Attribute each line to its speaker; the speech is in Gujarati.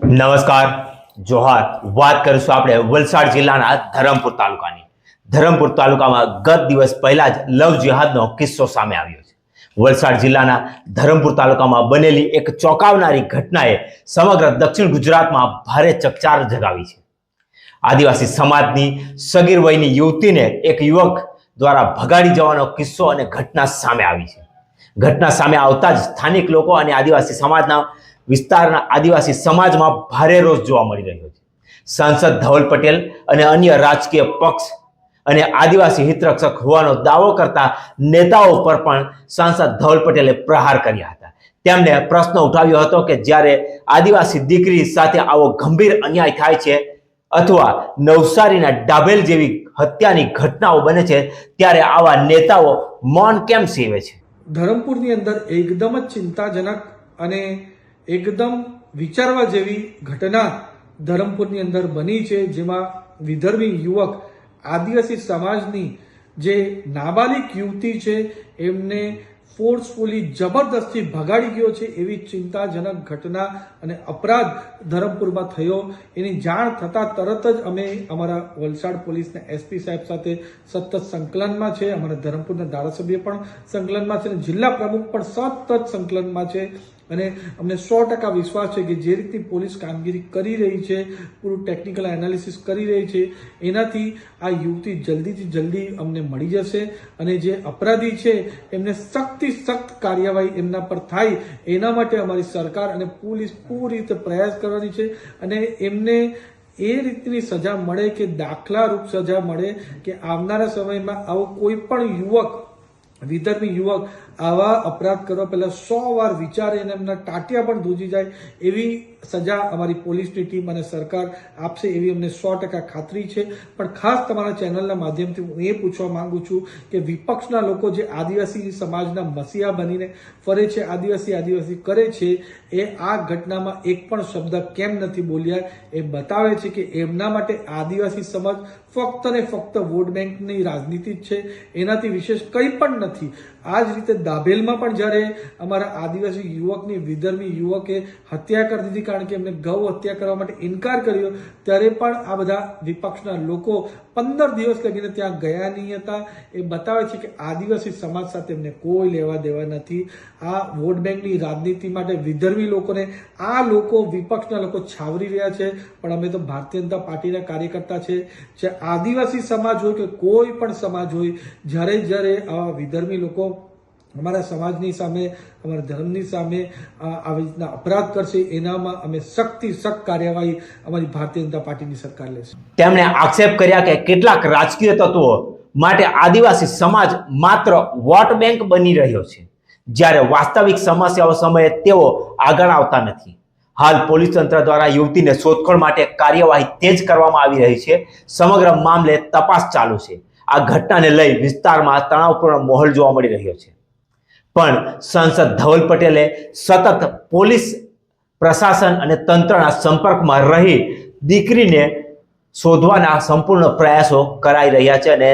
Speaker 1: નમસ્કાર, જોહાર. વાત કરીશું આપણે વલસાડ જિલ્લાના ધરમપુર તાલુકાની. ધરમપુર તાલુકામાં ગત દિવસ પહેલા જ લવ જિહાદનો કિસ્સો સામે આવ્યો છે. વલસાડ જિલ્લાના ધરમપુર તાલુકામાં બનેલી એક ચોંકાવનારી ઘટનાએ સમગ્ર દક્ષિણ ગુજરાતમાં ભારે ચકચાર જગાવી છે. આદિવાસી સમાજની સગીર વયની યુવતીને એક યુવક દ્વારા ભગાડી જવાનો કિસ્સો અને ઘટના સામે આવી છે. ઘટના સામે આવતા જ સ્થાનિક લોકો અને આદિવાસી સમાજના વિસ્તારના આદિવાસી સમાજમાં ભારે રોષ જોવા મળી રહ્યો છે. સાંસદ ધવલ પટેલ અને અન્ય રાજકીય પક્ષ અને આદિવાસી હિતરક્ષક હોવાનો દાવો કરતા નેતાઓ પર પણ સાંસદ ધવલ પટેલે પ્રહાર કર્યા હતા. તેમણે પ્રશ્ન ઉઠાવ્યો હતો કે જ્યારે આદિવાસી દીકરી સાથે આવો ગંભીર અન્યાય થાય છે અથવા નવસારીના ડાભેલ જેવી હત્યાની ઘટનાઓ બને છે ત્યારે આવા નેતાઓ મૌન કેમ સેવે છે?
Speaker 2: ધરમપુરની અંદર એકદમ જ ચિંતાજનક અને એકદમ વિચારવા જેવી ઘટના ધરમપુરની અંદર બની છે, જેમાં વિધર્મી યુવક આદિવાસી સમાજની જે નાબાલિગ યુવતી છે એમને ફોર્સફુલી જબરદસ્તી ભગાડી ગયો છે. એવી ચિંતાજનક ઘટના અને અપરાધ ધરમપુરમાં થયો. એની જાણ થતાં તરત જ અમે અમારા વલસાડ પોલીસના એસપી સાહેબ સાથે સતત સંકલનમાં છે. અમારા ધરમપુરના ધારાસભ્ય પણ સંકલનમાં છે અને જિલ્લા પ્રમુખ પણ સતત સંકલનમાં છે. અને અમને 100% વિશ્વાસ છે કે જે રીતની પોલીસ કામગીરી કરી રહી છે, પૂરું ટેકનિકલ એનાલિસિસ કરી રહી છે, એનાથી આ યુવતી જલ્દીથી જલ્દી અમને મળી જશે અને જે અપરાધી છે એમને સખ્તથી સખ્ત કાર્યવાહી એમના પર થાય એના માટે અમારી સરકાર અને પોલીસ પૂરી રીતે પ્રયાસ કરવાની છે અને એમને એ રીતની સજા મળે કે દાખલારૂપ સજા મળે કે આવનારા સમયમાં આવો કોઈ પણ યુવક, વિધર્મી યુવક આવા અપરાધ કરવા પહેલા 100 વાર વિચારે અને એમના ટાટિયા પણ ધ્રુજી જાય એવી સજા અમારી પોલીસની ટીમ અને સરકાર આપશે એવી અમને 100% ખાતરી છે. પણ ખાસ તમારા ચેનલના માધ્યમથી હું એ પૂછવા માંગુ છું કે વિપક્ષના લોકો જે આદિવાસી સમાજના મસીહા બનીને ફરે છે, આદિવાસી કરે છે, એ આ ઘટનામાં એક પણ શબ્દ કેમ નથી બોલ્યા? એ બતાવે છે કે એમના માટે આદિવાસી સમાજ ફક્ત ને ફક્ત વોટ બેંકની રાજનીતિ જ છે, એનાથી વિશેષ કંઈ પણ નથી. આ જ રીતે દાભેલમાં પણ જ્યારે અમારા આદિવાસી યુવકની વિધર્મી યુવકે હત્યા કરી દીધી કારણ કે એમને ગૌ હત્યા કરવા માટે ઇનકાર કર્યો, ત્યારે પણ આ બધા વિપક્ષના લોકો 15 દિવસ લગીને ત્યાં ગયા નહીં હતા. એ બતાવે છે કે આદિવાસી સમાજ સાથે એમને કોઈ લેવા દેવા નથી. આ વોટ બેંકની રાજનીતિ માટે વિધર્મી લોકોને આ લોકો, વિપક્ષના લોકો છાવરી રહ્યા છે. પણ અમે તો ભારતીય જનતા પાર્ટીના કાર્યકર્તા છે. જે આદિવાસી સમાજ હોય કે કોઈ પણ સમાજ હોય, જ્યારે આવા વિધર્મી લોકો અમારા સમાજની સામે, અમારા ધર્મની સામે આવી રીતના અપરાધ કરશે એનામાં અમે સખ્તથી સખ્ત કાર્યવાહી અમારી ભારતીય જનતા પાર્ટીની સરકાર લેશે.
Speaker 1: તેમણે આક્ષેપ કર્યા કે કેટલાક રાજકીય તત્વો માટે આદિવાસી સમાજ માત્ર વોટ બેંક બની રહ્યો છે, જ્યારે વાસ્તવિક સમસ્યાઓ સમયે તેઓ આગળ આવતા નથી. હાલ પોલીસ તંત્ર દ્વારા યુવતીને શોધખોળ માટે કાર્યવાહી તેજ કરવામાં આવી રહી છે. સમગ્ર મામલે તપાસ ચાલુ છે. આ ઘટનાને લઈ વિસ્તારમાં તણાવપૂર્ણ માહોલ જોવા મળી રહ્યો છે. પણ સાંસદ ધવલ પટેલે સતત પોલીસ પ્રશાસન અને તંત્રના સંપર્કમાં રહી દીકરીને શોધવાના સંપૂર્ણ પ્રયાસો કરાઈ રહ્યા છે અને